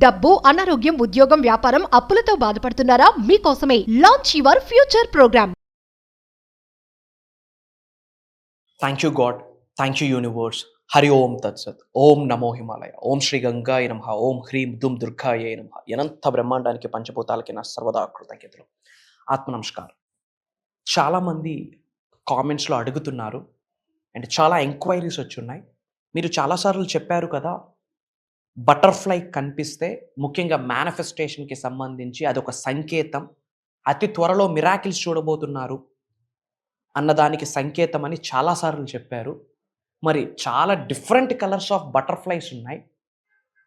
డబ్బు, అనారోగ్యం, ఉద్యోగం, వ్యాపారం, అప్పులతో బాధపడుతున్నారా? మీకోసమే launch your future program. Thank you God, thank you universe. హరి ఓం తత్సత్. ఓం నమో హిమాలయ. ఓం శ్రీ గంగాయ నమః. ఓం హ్రీం దుమ్ దుర్గాయ నమః. అనంత బ్రహ్మాండానికి పంచభూతాలకి నా సర్వదా కృతజ్ఞతలు. ఆత్మ నమస్కారం. చాలామంది కామెంట్స్లో అడుగుతున్నారు అండ్ చాలా ఎంక్వైరీస్ వచ్చున్నాయి. మీరు చాలాసార్లు చెప్పారు కదా, బటర్ఫ్లై కనిపిస్తే ముఖ్యంగా మేనిఫెస్టేషన్కి సంబంధించి అదొక సంకేతం, అతి త్వరలో మిరాకిల్స్ చూడబోతున్నారు అన్నదానికి సంకేతం అని చాలాసార్లు చెప్పారు. మరి చాలా డిఫరెంట్ కలర్స్ ఆఫ్ బటర్ఫ్లైస్ ఉన్నాయి.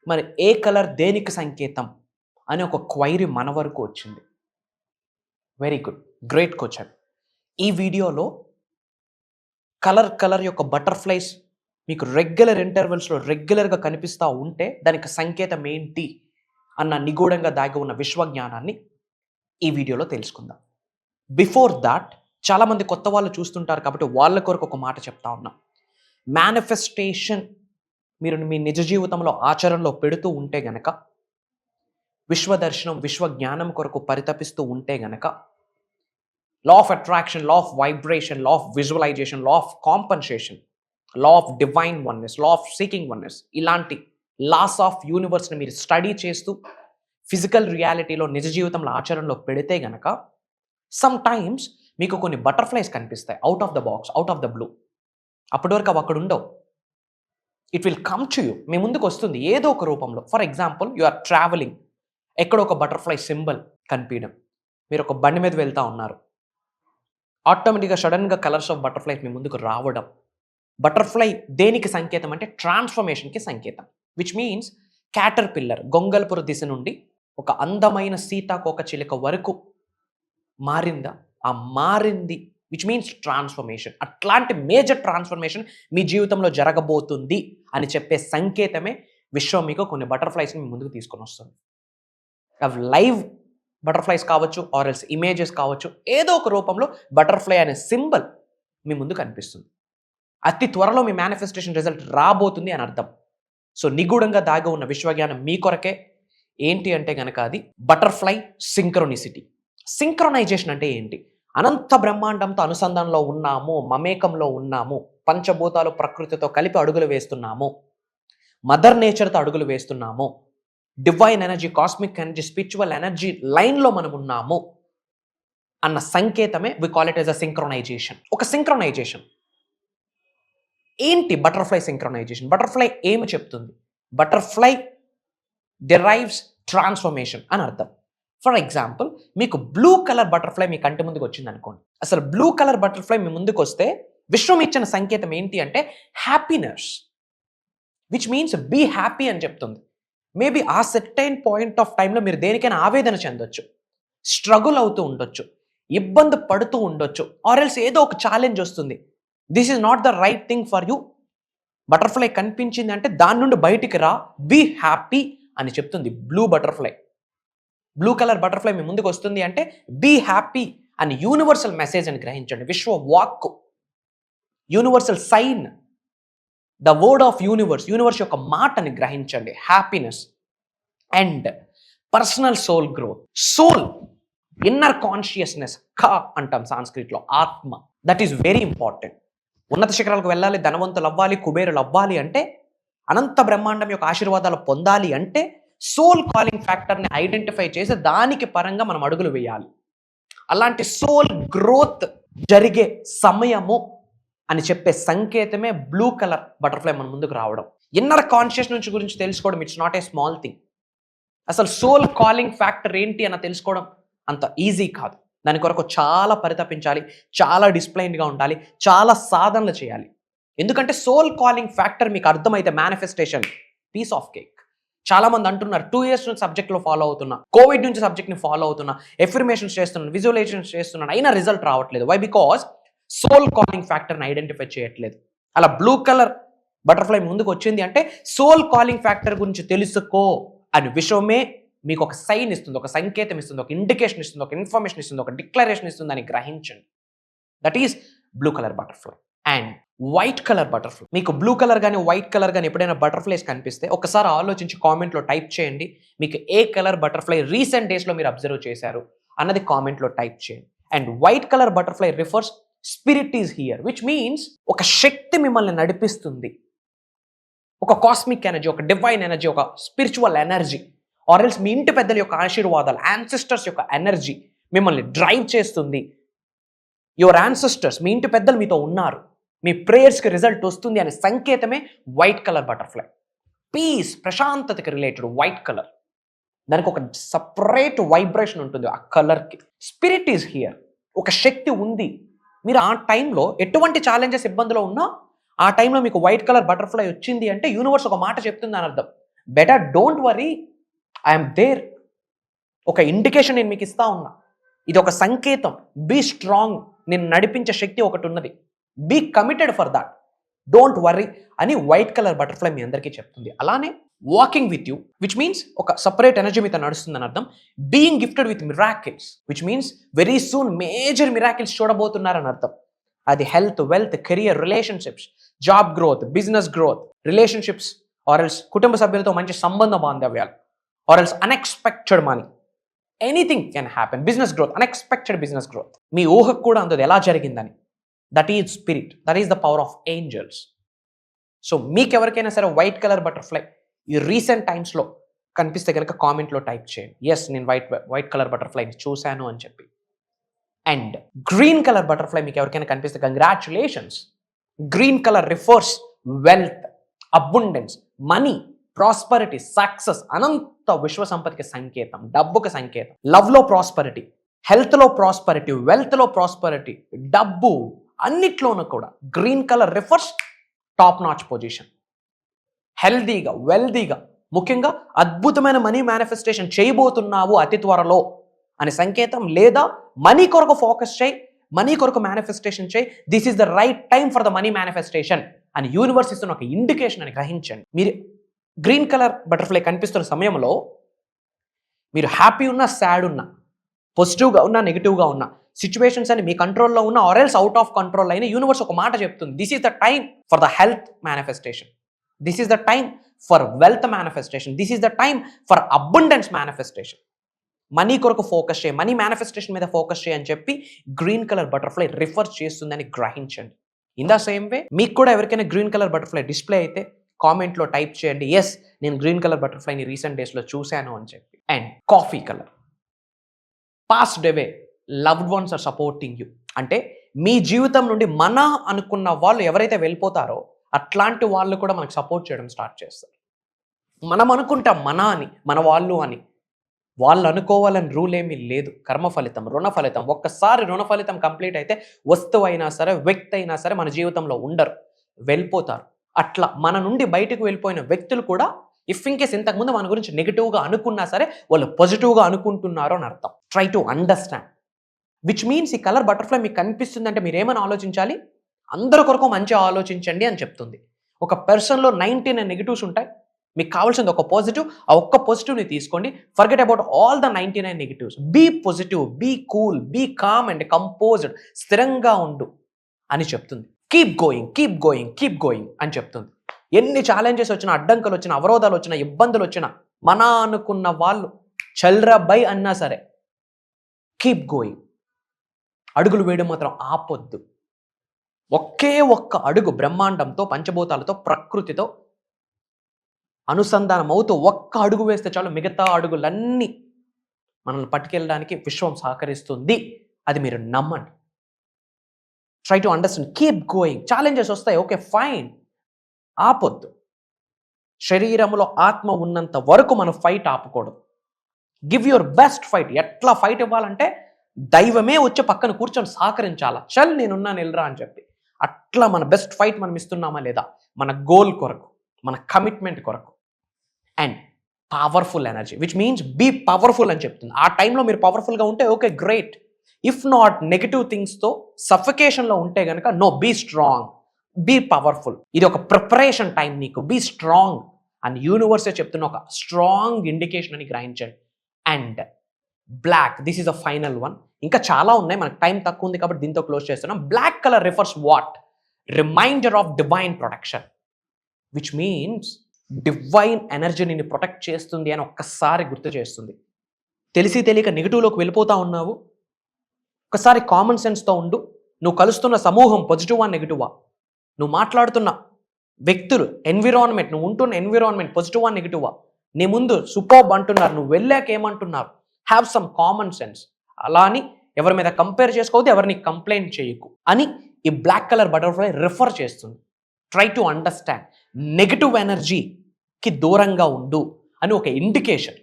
మరి ఏ కలర్ దేనికి సంకేతం అని ఒక క్వైరీ మన వరకు వచ్చింది. Very good, great question. ఈ వీడియోలో కలర్ యొక్క బటర్ఫ్లైస్ మీకు రెగ్యులర్ ఇంటర్వెల్స్లో రెగ్యులర్గా కనిపిస్తూ ఉంటే దానికి సంకేతం ఏంటి అన్న నిగూఢంగా దాగి ఉన్న విశ్వజ్ఞానాన్ని ఈ వీడియోలో తెలుసుకుందాం. బిఫోర్ దాట్, చాలామంది కొత్త వాళ్ళు చూస్తుంటారు కాబట్టి వాళ్ళ కొరకు ఒక మాట చెప్తా ఉన్నా. మేనిఫెస్టేషన్ మీరు మీ నిజ జీవితంలో ఆచరణలో పెడుతూ ఉంటే గనక, విశ్వదర్శనం విశ్వజ్ఞానం కొరకు పరితపిస్తూ ఉంటే గనక, law of attraction, law of vibration, law of visualisation, law of compensation, law of divine oneness, law of seeking oneness, ఇలాంటి లాస్ ఆఫ్ యూనివర్స్ని మీరు స్టడీ చేస్తూ ఫిజికల్ రియాలిటీలో నిజ జీవితంలో ఆచరణలో పెడితే గనక సమ్ టైమ్స్ మీకు కొన్ని బటర్ఫ్లైస్ కనిపిస్తాయి out of the box, out of the blue. అప్పటి వరకు అవి అక్కడ ఉండవు. It will come to you, మీ ముందుకు వస్తుంది ఏదో ఒక రూపంలో. For example, you are travelling, ఎక్కడో ఒక బటర్ఫ్లై సింబల్ కనిపించడం, మీరు ఒక బండి మీద వెళ్తూ ఉన్నారు, ఆటోమేటిక్గా సడన్గా కలర్స్ ఆఫ్ బటర్ఫ్లైస్ మీ ముందుకు రావడం. బటర్ఫ్లై దేనికి సంకేతం అంటే ట్రాన్స్ఫర్మేషన్కి సంకేతం. విచ్ మీన్స్ క్యాటర్ పిల్లర్ గొంగల్పుర దిశ నుండి ఒక అందమైన సీతాకోక చిలుక వరకు మారిందా, ఆ మారింది విచ్ మీన్స్ ట్రాన్స్ఫర్మేషన్. అట్లాంటి మేజర్ ట్రాన్స్ఫర్మేషన్ మీ జీవితంలో జరగబోతుంది అని చెప్పే సంకేతమే విశ్వం మీకు కొన్ని బటర్ఫ్లైస్ని మీ ముందుకు తీసుకొని వస్తుంది. అవి లైవ్ బటర్ఫ్లైస్ కావచ్చు, ఆర్ ఎల్స్ ఇమేజెస్ కావచ్చు, ఏదో ఒక రూపంలో బటర్ఫ్లై అనే సింబల్ మీ ముందు కనిపిస్తుంది. అతి త్వరలో మీ మేనిఫెస్టేషన్ రిజల్ట్ రాబోతుంది అని అర్థం. సో నిగూఢంగా దాగి ఉన్న విశ్వజ్ఞానం మీ కొరకే. ఏంటి అంటే కనుక అది బటర్ఫ్లై సింక్రోనిసిటీ. సింక్రొనైజేషన్ అంటే ఏంటి? అనంత బ్రహ్మాండంతో అనుసంధానంలో ఉన్నాము, మమేకంలో ఉన్నాము, పంచభూతాలు ప్రకృతితో కలిపి అడుగులు వేస్తున్నాము, మదర్ నేచర్తో అడుగులు వేస్తున్నాము, divine energy, cosmic energy, spiritual energy లైన్లో మనం ఉన్నాము అన్న సంకేతమే we call it as a synchronisation. ఒక సింక్రొనైజేషన్ ఏంటి? Butterfly synchronisation. బటర్ఫ్లై ఏమి చెప్తుంది? బటర్ఫ్లై డిరైవ్స్ ట్రాన్స్ఫర్మేషన్ అని అర్థం. ఫర్ ఎగ్జాంపుల్, మీకు బ్లూ కలర్ బటర్ఫ్లై మీ కంటి ముందుకు వచ్చింది అనుకోండి. అసలు బ్లూ కలర్ బటర్ఫ్లై మీ ముందుకు వస్తే విశ్వం ఇచ్చిన సంకేతం ఏంటి అంటే happiness, which means be happy అని చెప్తుంది. మేబీ ఆ సెర్టైన్ పాయింట్ ఆఫ్ టైంలో మీరు దేనికైనా ఆవేదన చెందొచ్చు, స్ట్రగుల్ అవుతూ ఉండొచ్చు, ఇబ్బంది పడుతూ ఉండొచ్చు, ఆర్ ఎల్స్ ఏదో ఒక ఛాలెంజ్ వస్తుంది. This is not the right thing for you. Butterfly కనిపించింది అంటే దాని నుండి బయటికి రా, బీ హ్యాపీ అని చెప్తుంది blue butterfly. Blue colour butterfly మీ ముందుకు వస్తుంది అంటే బీ హ్యాపీ అని యూనివర్సల్ మెసేజ్ అని గ్రహించండి. విశ్వ వాక్కు, universal sign, the word of universe, universe యొక్క మాటని గ్రహించండి. Happiness and personal soul growth. Soul, inner consciousness, కా అంటాం సాంస్క్రిట్లో, ఆత్మ. That is very important. ఉన్నత శిఖరాలకు వెళ్ళాలి, ధనవంతులు అవ్వాలి, కుబేరులు అవ్వాలి అంటే, అనంత బ్రహ్మాండం యొక్క ఆశీర్వాదాలు పొందాలి అంటే సోల్ కాలింగ్ ఫ్యాక్టర్ని ఐడెంటిఫై చేసి దానికి పరంగా మనం అడుగులు వేయాలి. అలాంటి సోల్ గ్రోత్ జరిగే సమయము అని చెప్పే సంకేతమే బ్లూ కలర్ బటర్ఫ్లై మన ముందుకు రావడం. ఇన్నర్ కాన్షియస్ నుంచి గురించి తెలుసుకోవడం it's not a small thing. అసలు సోల్ కాలింగ్ ఫ్యాక్టర్ ఏంటి అన్న తెలుసుకోవడం అంత ఈజీ కాదు. దాని కొరకు చాలా పరితపించాలి, చాలా డిసిప్లైన్గా ఉండాలి, చాలా సాధనలు చేయాలి. ఎందుకంటే సోల్ కాలింగ్ ఫ్యాక్టర్ మీకు అర్థమైతే మేనిఫెస్టేషన్ పీస్ ఆఫ్ కేక్. చాలా మంది అంటున్నారు 2 years నుంచి సబ్జెక్ట్లో ఫాలో అవుతున్నా, కోవిడ్ నుంచి సబ్జెక్ట్ని ఫాలో అవుతున్నా, ఎఫర్మేషన్స్ చేస్తున్నాను, విజువలైజేషన్స్ చేస్తున్నాను, అయినా రిజల్ట్ రావట్లేదు. వై? బికాస్ సోల్ కాలింగ్ ఫ్యాక్టర్ని ఐడెంటిఫై చేయట్లేదు. అలా బ్లూ కలర్ బటర్ఫ్లై ముందుకు వచ్చింది అంటే సోల్ కాలింగ్ ఫ్యాక్టర్ గురించి తెలుసుకో అని విశ్వమే మీకు ఒక సైన్ ఇస్తుంది, ఒక సంకేతం ఇస్తుంది, ఒక ఇండికేషన్ ఇస్తుంది, ఒక ఇన్ఫర్మేషన్ ఇస్తుంది, ఒక డిక్లరేషన్ ఇస్తుంది అని గ్రహించండి. That is blue colour butterfly. And white colour butterfly. మీకు బ్లూ కలర్ కానీ వైట్ కలర్ కానీ ఎప్పుడైనా బటర్ఫ్లైస్ కనిపిస్తే ఒకసారి ఆలోచించి కామెంట్లో టైప్ చేయండి. మీకు ఏ కలర్ బటర్ఫ్లై రీసెంట్ డేస్లో మీరు అబ్జర్వ్ చేశారు అన్నది కామెంట్లో టైప్ చేయండి. And white colour butterfly refers spirit is here, which means ఒక శక్తి మిమ్మల్ని నడిపిస్తుంది, ఒక కాస్మిక్ ఎనర్జీ, ఒక డివైన్ ఎనర్జీ, ఒక స్పిరిచువల్ ఎనర్జీ, ఆర్ ఎల్స్ మీ ఇంటి పెద్దల యొక్క ఆశీర్వాదాలు, యాన్సిస్టర్స్ యొక్క ఎనర్జీ మిమ్మల్ని డ్రైవ్ చేస్తుంది. యువర్ యాన్సిస్టర్స్, మీ ఇంటి పెద్దలు మీతో ఉన్నారు, మీ ప్రేయర్స్కి రిజల్ట్ వస్తుంది అనే సంకేతమే వైట్ కలర్ బటర్ఫ్లై. పీస్, ప్రశాంతతకి రిలేటెడ్ వైట్ కలర్, దానికి ఒక సపరేట్ వైబ్రేషన్ ఉంటుంది ఆ కలర్కి. స్పిరిట్ ఈజ్ హియర్, ఒక శక్తి ఉంది. మీరు ఆ టైంలో ఎటువంటి ఛాలెంజెస్ ఇబ్బందులో ఉన్నా ఆ టైంలో మీకు వైట్ కలర్ బటర్ఫ్లై వచ్చింది అంటే యూనివర్స్ ఒక మాట చెప్తుంది అని అర్థం. Better don't worry, I'm there. ఒక ఇండికేషన్ నేను మీకు ఇస్తా ఉన్నా, ఇది ఒక సంకేతం. బీ స్ట్రాంగ్, నేను నడిపించే శక్తి ఒకటి ఉన్నది, be committed for that, don't worry అని వైట్ కలర్ బటర్ఫ్లై మీ అందరికీ చెప్తుంది. అలానే walking with you, which means ఒక సపరేట్ ఎనర్జీ మీతో నడుస్తుందని అర్థం. Being gifted with miracles, which means very soon major miracles చూడబోతున్నారని అర్థం. అది health, wealth, career, relationships, job growth, business growth, relationships, or else కుటుంబ సభ్యులతో మంచి సంబంధ బాంధవ్యాలు, or else unexpected money, anything can happen. Business growth, unexpected business growth, మీ ఊహకు కూడా అందదు ఎలా జరిగిందని. That is spirit, that is the power of angels. So మీకు ఎవరికైనా సరే వైట్ కలర్ బటర్ఫ్లై ఈ రీసెంట్ టైమ్స్లో కనిపిస్తే కనుక కామెంట్లో టైప్ చేయండి, ఎస్ నేను వైట్ కలర్ బటర్ఫ్లైని చూశాను అని చెప్పి. అండ్ గ్రీన్ కలర్ బటర్ఫ్లై మీకు ఎవరికైనా కనిపిస్తే congratulations. Green colour refers wealth, abundance, money, prosperity, success, అనంత విశ్వ సంపత్తికి సంకేతం, డబ్బుకి సంకేతం. లవ్లో ప్రాస్పరిటీ, హెల్త్లో ప్రాస్పరిటీ, వెల్త్లో ప్రాస్పరిటీ, డబ్బు అన్నిట్లోనూ కూడా green colour refers top notch position. హెల్దీగా, వెల్దీగా, ముఖ్యంగా అద్భుతమైన మనీ మేనిఫెస్టేషన్ చేయబోతున్నావు అతి త్వరలో అనే సంకేతం. లేదా మనీ కొరకు ఫోకస్ చేయి, మనీ కొరకు మేనిఫెస్టేషన్ చేయి, this is the right time for the money manifestation అని యూనివర్స్ ఇస్తున్న ఒక ఇండికేషన్ అని గ్రహించండి. మీరు గ్రీన్ కలర్ బటర్ఫ్లై కనిపిస్తున్న సమయంలో మీరు హ్యాపీ ఉన్నా, సాడ్ ఉన్నా, పాజిటివ్గా ఉన్నా, నెగిటివ్గా ఉన్నా, సిచ్యువేషన్స్ అని మీ కంట్రోల్లో ఉన్న or else out of control అయిన యూనివర్స్ ఒక మాట చెప్తుంది, this is the time for the health manifestation, this is the time for wealth manifestation, this is the time for abundance manifestation. Money కొరకు ఫోకస్ చేయి, money manifestation మీద focus చేయి అని చెప్పి గ్రీన్ కలర్ బటర్ఫ్లై రిఫర్ చేస్తుందని గ్రహించండి. In the same way మీకు కూడా ఎవరికైనా గ్రీన్ కలర్ బటర్ఫ్లై డిస్ప్లే అయితే కామెంట్లో టైప్ చేయండి, ఎస్ నేను గ్రీన్ కలర్ బటర్ఫ్లైని రీసెంట్ డేస్లో చూశాను అని చెప్పి. And coffee colour, passed away loved ones are supporting you, అంటే మీ జీవితం నుండి మన అనుకున్న వాళ్ళు ఎవరైతే వెళ్ళిపోతారో అట్లాంటి వాళ్ళు కూడా మనకు సపోర్ట్ చేయడం స్టార్ట్ చేస్తారు. మనం అనుకుంటాం మన అని, మన వాళ్ళు అని, వాళ్ళు అనుకోవాలని రూల్ ఏమీ లేదు. కర్మ ఫలితం, రుణ ఫలితం. ఒక్కసారి రుణ ఫలితం కంప్లీట్ అయితే వస్తువు అయినా సరే, వ్యక్తి అయినా సరే మన జీవితంలో ఉండరు, వెళ్ళిపోతారు. అట్లా మన నుండి బయటకు వెళ్ళిపోయిన వ్యక్తులు కూడా ఇఫ్ ఇన్ కేస్ ఇంతకుముందు మన గురించి నెగిటివ్గా అనుకున్నా సరే వాళ్ళు పాజిటివ్గా అనుకుంటున్నారు అని అర్థం. Try to understand, which means ఈ కలర్ బటర్ఫ్లై మీకు కనిపిస్తుందంటే మీరు ఏమని ఆలోచించాలి, అందరి కొరకు మంచిగా ఆలోచించండి అని చెప్తుంది. ఒక పర్సన్లో 99 నెగిటివ్స్ ఉంటాయి, మీకు కావాల్సింది ఒక పాజిటివ్, ఆ ఒక్క పాజిటివ్ని తీసుకోండి, forget about all the 99 negatives. Be positive, be cool, be calm and composed, స్థిరంగా ఉండు అని చెప్తుంది. Keep going, keep going, keep going అని చెప్తుంది. ఎన్ని ఛాలెంజెస్ వచ్చినా, అడ్డంకులు వచ్చినా, అవరోధాలు వచ్చినా, ఇబ్బందులు వచ్చినా, మన అనుకున్న వాళ్ళు చల్రబై అన్నా సరే కీప్ గోయింగ్. అడుగులు వేయడం మాత్రం ఆపొద్దు. ఒకే ఒక్క అడుగు బ్రహ్మాండంతో, పంచభూతాలతో, ప్రకృతితో అనుసంధానం అవుతూ ఒక్క అడుగు వేస్తే చాలు మిగతా అడుగులన్నీ మనల్ని పట్టుకెళ్ళడానికి విశ్వం సహకరిస్తుంది. అది మీరు నమ్మండి. Try to understand, keep going. Challenges వస్తాయి, ఓకే ఫైన్, ఆపొద్దు. శరీరంలో ఆత్మ ఉన్నంత వరకు మనం ఫైట్ ఆపకూడదు. Give your best fight. ఎట్లా ఫైట్ ఇవ్వాలంటే దైవమే వచ్చి పక్కన కూర్చొని సహకరించాలా, చల్ నేనున్నాను వెళ్ళరా అని చెప్పి. అట్లా మన బెస్ట్ ఫైట్ మనం ఇస్తున్నామా లేదా, మన గోల్ కొరకు, మన కమిట్మెంట్ కొరకు. And powerful energy, which means be powerful అని చెప్తుంది. ఆ టైంలో మీరు పవర్ఫుల్గా ఉంటే okay great. If not negative థింగ్స్తో సఫికేషన్లో ఉంటే కనుక no, be strong, be powerful. ఇది ఒక ప్రిపరేషన్ టైం నీకు, బీ స్ట్రాంగ్ అని యూనివర్సే చెప్తున్న ఒక స్ట్రాంగ్ ఇండికేషన్ అని గ్రహించండి. And black, this is the final one. ఇంకా చాలా ఉన్నాయి, మనకు టైం తక్కువ ఉంది కాబట్టి దీంతో క్లోజ్ చేస్తున్నాం. Black colour refers what? Reminder of divine protection, which means divine energy నిన్ను ప్రొటెక్ట్ చేస్తుంది అని ఒక్కసారి గుర్తు చేస్తుంది. తెలిసి తెలియక నెగిటివ్లోకి వెళ్ళిపోతా ఉన్నావు, ఒకసారి కామన్ సెన్స్తో ఉండు. నువ్వు కలుస్తున్న సమూహం పాజిటివా నెగిటివా, నువ్వు మాట్లాడుతున్న వ్యక్తులు, ఎన్విరాన్మెంట్, నువ్వు ఉంటున్న ఎన్విరాన్మెంట్ పాజిటివా నెగిటివా, నీ ముందు సూపర్బ్ అంటున్నారు, నువ్వు వెళ్ళాక ఏమంటున్నారు, హ్యావ్ సమ్ కామన్ సెన్స్. అలా అని ఎవరి మీద కంపేర్ చేసుకోవద్దు, ఎవరిని కంప్లైంట్ చేయకు అని ఈ బ్లాక్ కలర్ బటర్ఫ్లై రిఫర్ చేస్తుంది. ట్రై టు అండర్స్టాండ్, నెగిటివ్ ఎనర్జీకి దూరంగా ఉండు అని ఒక ఇండికేషన్,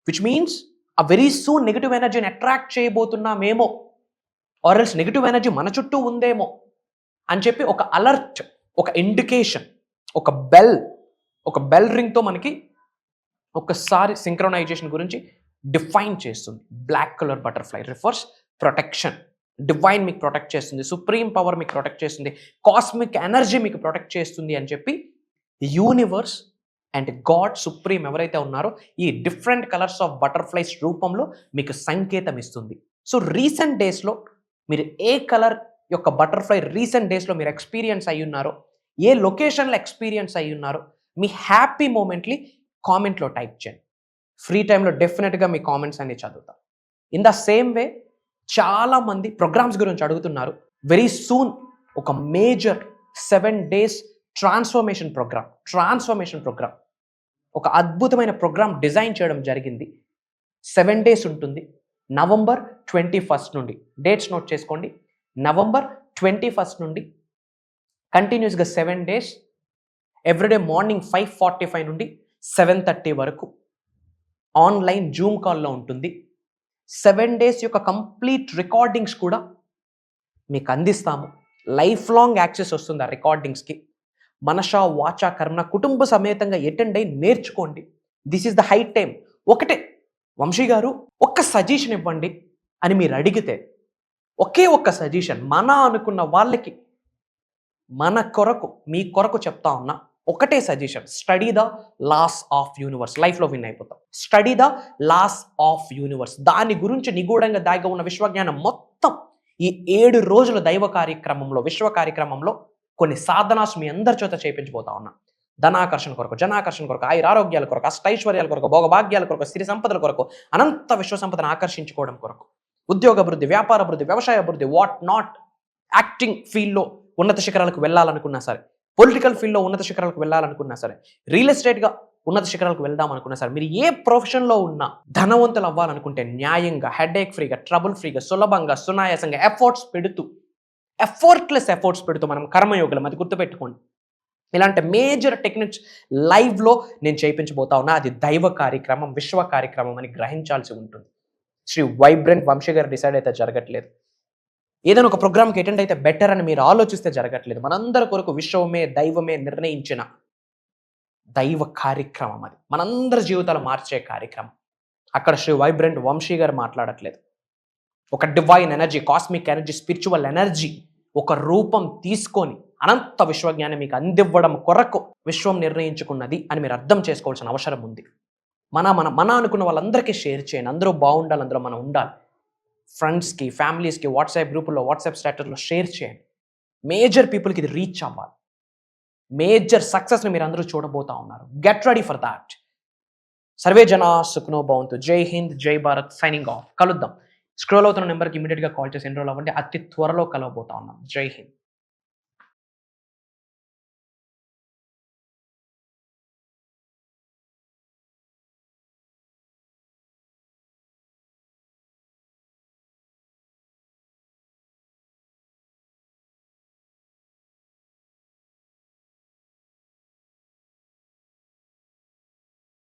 విచ్ మీన్స్ ఆ వెరీ సూన్ నెగిటివ్ ఎనర్జీని అట్రాక్ట్ చేయబోతున్నామేమో, ఆర్ ఎల్స్ నెగిటివ్ ఎనర్జీ మన చుట్టూ ఉందేమో అని చెప్పి ఒక అలర్ట్, ఒక ఇండికేషన్, ఒక బెల్ రింగ్తో మనకి ఒకసారి సింక్రొనైజేషన్ గురించి డిఫైన్ చేస్తుంది. Black colour butterfly refers protection. Divine మీకు ప్రొటెక్ట్ చేస్తుంది, సుప్రీం పవర్ మీకు ప్రొటెక్ట్ చేస్తుంది, కాస్మిక్ ఎనర్జీ మీకు ప్రొటెక్ట్ చేస్తుంది అని చెప్పి యూనివర్స్ అండ్ గాడ్ సుప్రీం ఎవరైతే ఉన్నారో ఈ డిఫరెంట్ కలర్స్ ఆఫ్ బటర్ఫ్లైస్ రూపంలో మీకు సంకేతం ఇస్తుంది. సో రీసెంట్ డేస్లో మీరు ఏ కలర్ యొక్క బటర్ఫ్లై రీసెంట్ డేస్లో మీరు ఎక్స్పీరియన్స్ అయ్యి ఉన్నారో, ఏ లొకేషన్లో ఎక్స్పీరియన్స్ అయ్యి ఉన్నారో, మీ హ్యాపీ మూమెంట్ని కామెంట్లో టైప్ చేయండి. ఫ్రీ టైంలో డెఫినెట్గా మీ కామెంట్స్ అన్ని చదువుతాం. ఇన్ ద సేమ్ వే చాలామంది ప్రోగ్రామ్స్ గురించి అడుగుతున్నారు. వెరీ సూన్ ఒక మేజర్ 7 days ట్రాన్స్ఫర్మేషన్ ప్రోగ్రామ్, ఒక అద్భుతమైన ప్రోగ్రామ్ డిజైన్ చేయడం జరిగింది. 7 days ఉంటుంది. November 21st నుండి, డేట్స్ నోట్ చేసుకోండి, November 21st నుండి కంటిన్యూస్గా 7 days ఎవ్రీడే మార్నింగ్ 5:45 నుండి 7:30 వరకు ఆన్లైన్ జూమ్ కాల్లో ఉంటుంది. 7 days యొక్క కంప్లీట్ రికార్డింగ్స్ కూడా మీకు అందిస్తాము. లైఫ్ లాంగ్ యాక్సెస్ వస్తుంది ఆ రికార్డింగ్స్కి. మనషా వాచా కర్మ కుటుంబ సమేతంగా అటెండ్ అయి నేర్చుకోండి. This is the high time. ఒకటే, వంశీ గారు ఒక్క సజెషన్ ఇవ్వండి అని మీరు అడిగితే, ఒకే ఒక్క సజెషన్ మన అనుకున్న వాళ్ళకి, మన కొరకు, మీ కొరకు చెప్తా ఉన్నా ఒకటే suggestion, study the laws of universe. లైఫ్లో విన్ అయిపోతాం. Study the laws of universe. దాని గురించి నిగూఢంగా దాగి ఉన్న విశ్వజ్ఞానం మొత్తం ఈ 7 రోజుల దైవ కార్యక్రమంలో, విశ్వ కార్యక్రమంలో కొన్ని సాధనాస్ మీ అందరి చేత చేయించబోతా ఉన్నా. ధనాకర్షణ కొరకు, జనాకర్షణ కొరకు, ఆయురారోగ్యాల కొరకు, అష్టైశ్వర్యాల కొరకు, భోగభాగ్యాల కొరకు, సిరి సంపదల కొరకు, అనంత విశ్వ సంపదను ఆకర్షించుకోవడం కొరకు, ఉద్యోగ అభివృద్ధి, వ్యాపార అభివృద్ధి, వ్యవసాయ అభివృద్ధి, వాట్ నాట్, యాక్టింగ్ ఫీల్డ్లో ఉన్నత శిఖరాలకు వెళ్ళాలనుకున్నా సరే, పొలిటికల్ ఫీల్డ్లో ఉన్నత శిఖరాలకు వెళ్ళాలనుకున్నా సరే, రియల్ ఎస్టేట్గా ఉన్నత శిఖరాలకు వెళ్దాం అనుకున్నా సరే, మీరు ఏ ప్రొఫెషన్లో ఉన్నా ధనవంతులు అవ్వాలనుకుంటే న్యాయంగా, హెడేక్ ఫ్రీగా, ట్రబుల్ ఫ్రీగా, సులభంగా, సునాయాసంగా ఎఫర్ట్లెస్ ఎఫర్ట్స్ పెడుతూ మనం కర్మయోగులం, అది గుర్తుపెట్టుకోండి. ఇలాంటి మేజర్ టెక్నిక్స్ లైవ్లో నేను చేయించబోతా ఉన్నా. అది దైవ కార్యక్రమం, విశ్వ కార్యక్రమం అని గ్రహించాల్సి ఉంటుంది. శ్రీ వైబ్రెంట్ వంశీ గారు డిసైడ్ అయితే జరగట్లేదు. ఏదైనా ఒక ప్రోగ్రామ్కి అటెండ్ అయితే బెటర్ అని మీరు ఆలోచిస్తే జరగట్లేదు. మనందరి కొరకు విశ్వమే, దైవమే నిర్ణయించిన దైవ కార్యక్రమం అది. మనందరి జీవితాలు మార్చే కార్యక్రమం. అక్కడ శ్రీ వైబ్రెంట్ వంశీ గారు మాట్లాడట్లేదు. ఒక divine energy, cosmic energy, spiritual energy ఒక రూపం తీసుకొని అనంత విశ్వజ్ఞానం మీకు అందివ్వడం కొరకు విశ్వం నిర్ణయించుకున్నది అని మీరు అర్థం చేసుకోవాల్సిన అవసరం ఉంది. మన అనుకున్న వాళ్ళందరికీ షేర్ చేయండి. అందరూ బాగుండాలి, అందులో మనం ఉండాలి. ఫ్రెండ్స్కి, ఫ్యామిలీస్కి, వాట్సాప్ గ్రూపుల్లో, వాట్సాప్ స్టేటస్లో షేర్ చేయండి. మేజర్ పీపుల్కి ఇది రీచ్ అవ్వాలి. మేజర్ సక్సెస్ని మీరు అందరూ చూడబోతా ఉన్నారు. Get ready for that. సర్వే జనా సుఖనో భవంతు. జై హింద్, జై భారత్. Signing off. కలుద్దాం. స్క్రోల్ అవుతున్న నెంబర్కి ఇమీడియట్గా కాల్ చేసి ఎన్రోల్ అవ్వండి. అతి త్వరలో కలవబోతా ఉన్నాం. జై హింద్.